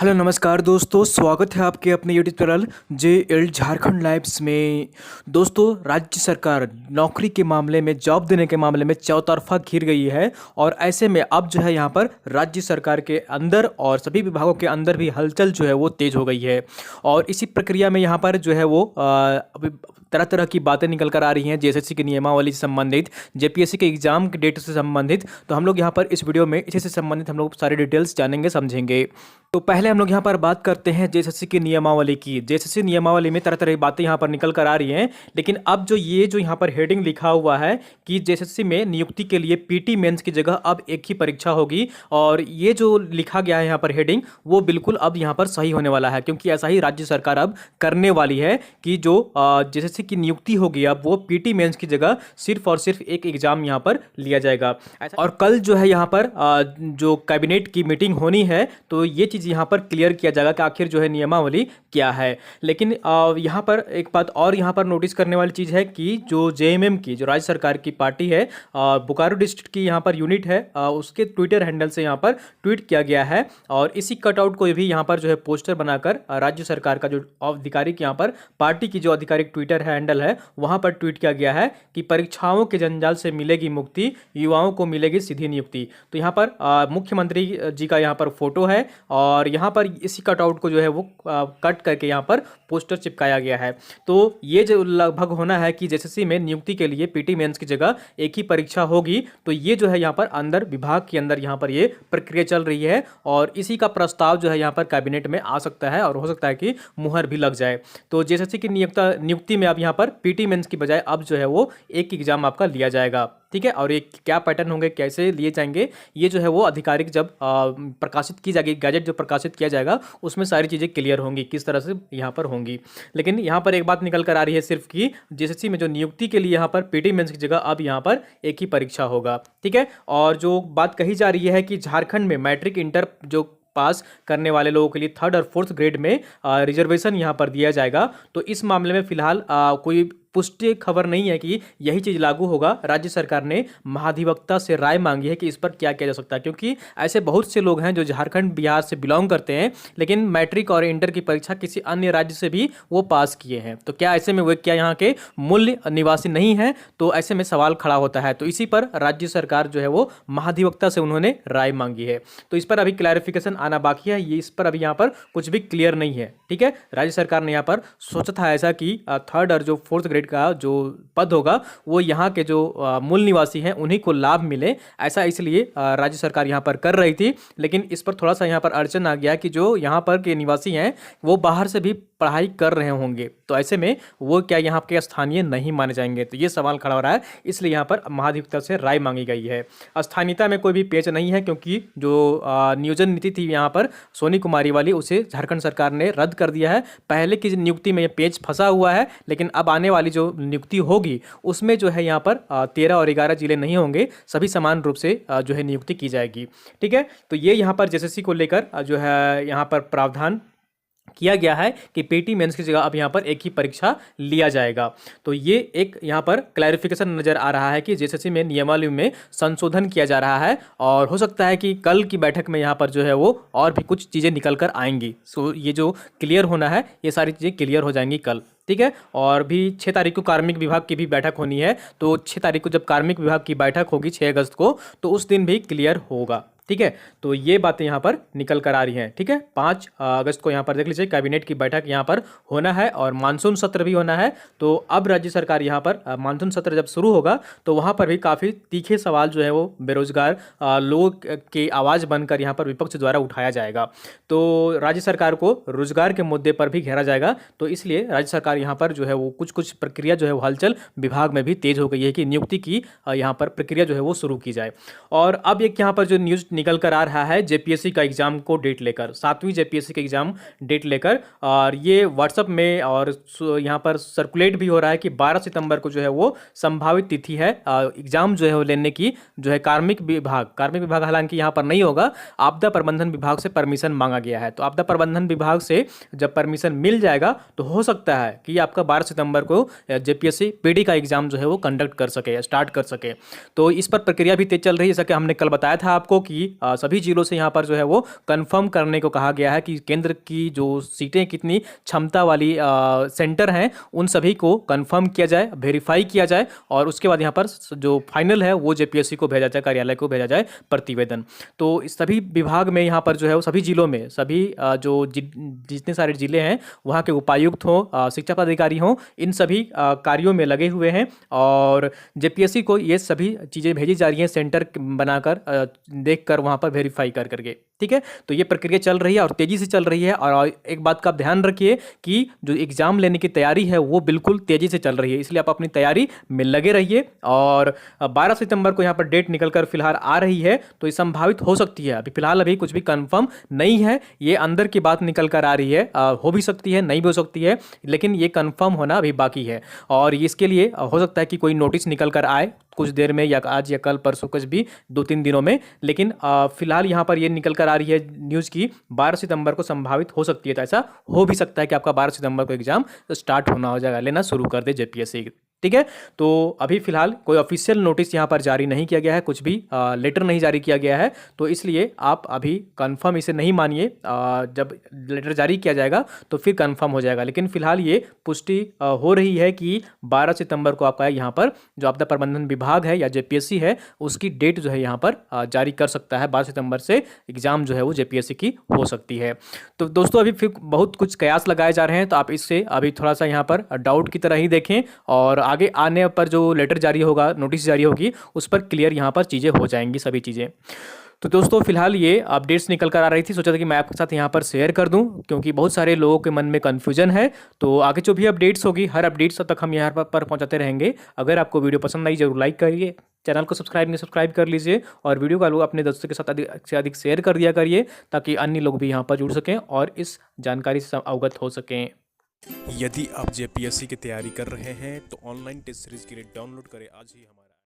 Hello नमस्कार दोस्तों, स्वागत है आपके अपने YouTube channel JL Jharkhand lives में। दोस्तों, राज्य सरकार नौकरी के मामले में, जॉब देने के मामले में चौतरफा घिर गई है और ऐसे में अब जो है यहाँ पर राज्य सरकार के अंदर और सभी विभागों के अंदर भी हलचल जो है वो तेज हो गई है। और इसी प्रक्रिया में यहाँ पर जो है वो अभी तरह तरह की बातें निकल कर आ रही हैं, JSSC की नियमावली से संबंधित, JPSC के एग्जाम के डेट से संबंधित। तो हम लोग यहाँ पर इस वीडियो में इसी से संबंधित हम लोग सारी डिटेल्स जानेंगे, समझेंगे। तो पहले हम लोग यहाँ पर बात करते हैं JSSC की नियमावली की। JSSC नियमावली में तरह तरह की बातें यहाँ पर निकल कर आ रही हैं, लेकिन अब जो यहाँ पर हेडिंग लिखा हुआ है कि JSSC में नियुक्ति के लिए PT मेंस की जगह अब एक ही परीक्षा होगी, और ये जो लिखा गया है यहाँ पर हेडिंग, वो बिल्कुल अब यहाँ पर सही होने वाला है, क्योंकि ऐसा ही राज्य सरकार अब करने वाली है कि जो JSSC की नियुक्ति होगी अब वो PT मेंस की जगह सिर्फ और सिर्फ एक एग्जाम यहाँ पर लिया जाएगा। और कल जो है यहाँ पर जो कैबिनेट की मीटिंग होनी है, तो ये चीज़ यहाँ पर क्लियर किया जाएगा कि आखिर जो है नियमावली क्या है। लेकिन यहाँ पर एक बात और यहाँ पर नोटिस करने वाली चीज़ है कि जो JMM की, जो राज्य सरकार की पार्टी है, बोकारो डिस्ट्रिक्ट की यहाँ पर यूनिट है, उसके ट्विटर हैंडल से यहाँ पर ट्वीट किया गया है, और इसी कटआउट को भी यहाँ पर जो है पोस्टर बनाकर राज्य सरकार का जो आधिकारिक यहाँ पर पार्टी की जो आधिकारिक ट्विटर हैंडल है वहाँ पर ट्वीट किया गया है कि परीक्षाओं के जंजाल से मिलेगी मुक्ति, युवाओं को मिलेगी सीधी नियुक्ति। तो यहाँ पर मुख्यमंत्री जी का यहाँ पर फोटो है, और यहाँ पर इसी कटआउट को जो है वो कट करके यहाँ पर पोस्टर चिपकाया गया है। तो ये जो लगभग होना है कि JSSC में नियुक्ति के लिए PT मेंस की जगह एक ही परीक्षा होगी। तो ये जो है यहाँ पर अंदर विभाग के अंदर यहाँ पर ये प्रक्रिया चल रही है, और इसी का प्रस्ताव जो है यहाँ पर कैबिनेट में आ सकता है, और हो सकता है कि मुहर भी लग जाए। तो JSSC की नियुक्ति में अब यहाँ पर PT मेंस की बजाय अब जो है वो एक एग्जाम आपका लिया जाएगा, ठीक है। और ये क्या पैटर्न होंगे, कैसे लिए जाएंगे, ये जो है वो आधिकारिक जब प्रकाशित की जाएगी, गैजेट जो प्रकाशित किया जाएगा उसमें सारी चीज़ें क्लियर होंगी किस तरह से यहाँ पर होंगी। लेकिन यहाँ पर एक बात निकल कर आ रही है सिर्फ कि JSSC में जो नियुक्ति के लिए यहाँ पर PT मेंस की जगह अब यहाँ पर एक ही परीक्षा होगा, ठीक है। और जो बात कही जा रही है कि झारखंड में मैट्रिक इंटर जो पास करने वाले लोगों के लिए 3rd और 4th ग्रेड में रिजर्वेशन यहाँ पर दिया जाएगा। तो इस मामले में फिलहाल कोई पुष्टि खबर नहीं है कि यही चीज़ लागू होगा। राज्य सरकार ने महाधिवक्ता से राय मांगी है कि इस पर क्या किया जा सकता है, क्योंकि ऐसे बहुत से लोग हैं जो झारखंड बिहार से बिलोंग करते हैं, लेकिन मैट्रिक और इंटर की परीक्षा किसी अन्य राज्य से भी वो पास किए हैं। तो क्या ऐसे में वे क्या यहाँ के मूल निवासी नहीं हैं? तो ऐसे में सवाल खड़ा होता है। तो इसी पर राज्य सरकार जो है वो महाधिवक्ता से उन्होंने राय मांगी है। तो इस पर अभी क्लैरिफिकेशन आना बाकी है, ये इस पर अभी यहाँ पर कुछ भी क्लियर नहीं है, ठीक है। राज्य सरकार ने यहाँ पर सोचा था ऐसा कि 3rd और जो 4th ग्रेड का जो पद होगा वो यहाँ के जो मूल निवासी हैं उन्हीं को लाभ मिले, ऐसा इसलिए राज्य सरकार यहाँ पर कर रही थी। लेकिन इस पर थोड़ा सा यहाँ पर अड़चन आ गया कि जो यहाँ पर के निवासी हैं वो बाहर से भी पढ़ाई कर रहे होंगे, तो ऐसे में वो क्या यहाँ के स्थानीय नहीं माने जाएंगे? तो ये सवाल खड़ा हो रहा है, इसलिए यहाँ पर महाधिवक्ता से राय मांगी गई है। स्थानीयता में कोई भी पेच नहीं है, क्योंकि जो नियोजन नीति थी यहाँ पर सोनी कुमारी वाली, उसे झारखंड सरकार ने रद्द कर दिया है। पहले की नियुक्ति में ये पेच फंसा हुआ है, लेकिन अब आने वाली जो नियुक्ति होगी उसमें जो है यहाँ पर 13 और 11 जिले नहीं होंगे, सभी समान रूप से जो है नियुक्ति की जाएगी, ठीक है। तो ये यहाँ पर JSSC को लेकर जो है यहाँ पर प्रावधान किया गया है कि PT मेंस की जगह अब यहाँ पर एक ही परीक्षा लिया जाएगा। तो ये एक यहाँ पर क्लैरिफिकेशन नजर आ रहा है कि JSSC में नियमावली में संशोधन किया जा रहा है, और हो सकता है कि कल की बैठक में यहाँ पर जो है वो और भी कुछ चीज़ें निकल कर आएंगी। सो ये जो क्लियर होना है, ये सारी चीज़ें क्लियर हो जाएंगी कल, ठीक है। और भी 6 तारीख को कार्मिक विभाग की भी बैठक होनी है, तो 6 तारीख को जब कार्मिक विभाग की बैठक होगी 6 अगस्त को, तो उस दिन भी क्लियर होगा, ठीक है। तो ये बातें यहाँ पर निकल कर आ रही हैं, ठीक है। 5 अगस्त को यहाँ पर देख लीजिए कैबिनेट की बैठक यहाँ पर होना है, और मानसून सत्र भी होना है। तो अब राज्य सरकार यहाँ पर मानसून सत्र जब शुरू होगा तो वहाँ पर भी काफ़ी तीखे सवाल जो है वो बेरोजगार लोगों की आवाज़ बनकर यहाँ पर विपक्ष द्वारा उठाया जाएगा। तो राज्य सरकार को रोजगार के मुद्दे पर भी घेरा जाएगा। तो इसलिए राज्य सरकार यहाँ पर जो है वो कुछ प्रक्रिया जो है वो हलचल विभाग में भी तेज हो गई है कि नियुक्ति की यहाँ पर प्रक्रिया जो है वो शुरू की जाए। और अब एक यहाँ पर जो न्यूज़ निकल कर आ रहा है JPSC का एग्जाम को डेट लेकर, 7वीं JPSC का एग्जाम डेट लेकर, और ये व्हाट्सएप में और यहाँ पर सर्कुलेट भी हो रहा है कि 12 सितंबर को जो है वो संभावित तिथि है एग्जाम जो है वो लेने की। जो है कार्मिक विभाग हालांकि यहाँ पर नहीं होगा, आपदा प्रबंधन विभाग से परमिशन मांगा गया है। तो आपदा प्रबंधन विभाग से जब परमिशन मिल जाएगा तो हो सकता है कि आपका 12 सितंबर को JPSC PD का एग्जाम जो है वो कंडक्ट कर सके, स्टार्ट कर सके। तो इस पर प्रक्रिया भी तेज चल रही है, जैसा कि हमने कल बताया था आपको कि कि सभी जिलों से यहाँ पर जो है वो कंफर्म करने को कहा गया है कि केंद्र की जो सीटें कितनी क्षमता वाली सेंटर हैं उन सभी को कंफर्म किया जाए, वेरीफाई किया जाए और उसके बाद यहाँ पर जो फाइनल है वो जेपीएससी को भेजा जाए, कार्यालय को भेजा जाए प्रतिवेदन। तो इस सभी विभाग में यहाँ पर जो है वो सभी जिलों में सभी जितने सारे जिले हैं वहाँ के उपायुक्त हों, शिक्षा पदाधिकारी हों, इन सभी कार्यों में लगे हुए हैं और जेपीएससी को ये सभी चीज़ें भेजी जा रही हैं सेंटर बनाकर, देखकर वहाँ पर वेरीफाई कर करके। ठीक है, तो ये प्रक्रिया चल रही है और तेज़ी से चल रही है। और एक बात का आप ध्यान रखिए कि जो एग्ज़ाम लेने की तैयारी है वो बिल्कुल तेज़ी से चल रही है, इसलिए आप अपनी तैयारी में लगे रहिए। और 12 सितंबर को यहाँ पर डेट निकल कर फिलहाल आ रही है, तो ये संभावित हो सकती है। अभी फिलहाल अभी कुछ भी कंफर्म नहीं है, ये अंदर की बात निकल कर आ रही है, हो भी सकती है, नहीं भी हो सकती है, लेकिन ये कंफर्म होना अभी बाकी है। और इसके लिए हो सकता है कि कोई नोटिस निकल कर आए कुछ देर में, या आज या कल परसों, कुछ भी 2-3 दिनों में। लेकिन फिलहाल यहाँ पर ये निकल कर आ रही है न्यूज़ की 12 सितंबर को संभावित हो सकती है। तो ऐसा हो भी सकता है कि आपका 12 सितंबर को एग्जाम स्टार्ट होना हो जाएगा, लेना शुरू कर दे जेपीएससी। ठीक है, तो अभी फिलहाल कोई ऑफिशियल नोटिस यहाँ पर जारी नहीं किया गया है, कुछ भी लेटर नहीं जारी किया गया है, तो इसलिए आप अभी कंफर्म इसे नहीं मानिए। जब लेटर जारी किया जाएगा तो फिर कंफर्म हो जाएगा, लेकिन फिलहाल ये पुष्टि हो रही है कि 12 सितंबर को आपका यहाँ पर जो आपदा प्रबंधन विभाग है या जेपीएससी है उसकी डेट जो है यहाँ पर जारी कर सकता है। 12 सितंबर से एग्ज़ाम जो है वो जेपीएससी की हो सकती है। तो दोस्तों अभी फिर बहुत कुछ कयास लगाए जा रहे हैं, तो आप इससे अभी थोड़ा सा यहाँ पर डाउट की तरह ही देखें और आगे आने पर जो लेटर जारी होगा, नोटिस जारी होगी, उस पर क्लियर यहाँ पर चीज़ें हो जाएंगी सभी चीज़ें। तो दोस्तों फिलहाल ये अपडेट्स निकल कर आ रही थी, सोचा था कि मैं आपके साथ यहाँ पर शेयर कर दूं क्योंकि बहुत सारे लोगों के मन में कन्फ्यूजन है। तो आगे जो भी अपडेट्स होगी, हर अपडेट्स तक हम यहाँ पर पहुँचाते रहेंगे। अगर आपको वीडियो पसंद आई जरूर लाइक करिए, चैनल को सब्सक्राइब कर लीजिए और वीडियो का लोग अपने दोस्तों के साथ अधिक से अधिक शेयर कर दिया करिए ताकि अन्य लोग भी यहाँ पर जुड़ सकें और इस जानकारी से अवगत हो सकें। यदि आप जेपीएससी की तैयारी कर रहे हैं तो ऑनलाइन टेस्ट सीरीज के लिए डाउनलोड करें आज ही हमारे